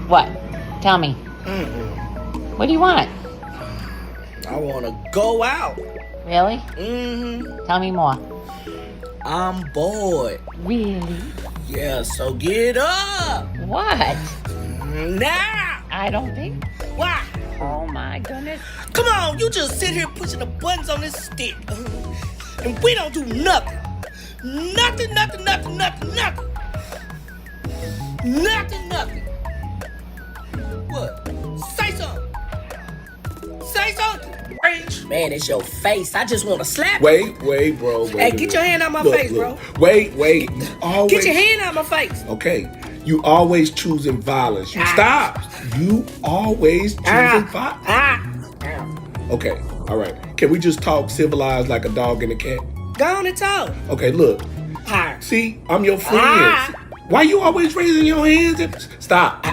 What? Tell me. What do you want? I want to go out. Really? Mm-hmm. Tell me more. I'm bored. Really? Yeah, so get up. What? Now. I don't think. Why? Oh my goodness. Come on, you just sit here pushing the buttons on this stick. And we don't do nothing. Nothing. Nothing. What? Say something. Say something. Man, it's your face. I just want to slap you. Wait, bro. Hey, get your hand out my face, bro. Wait. You always, Get your hand out my face. Okay. You always choosing violence. Stop. You always choosing violence. Okay. All right. Can we just talk civilized like a dog and a cat? Go on and talk. Okay, look. See, I'm your friend. Why you always raising your hands? Stop.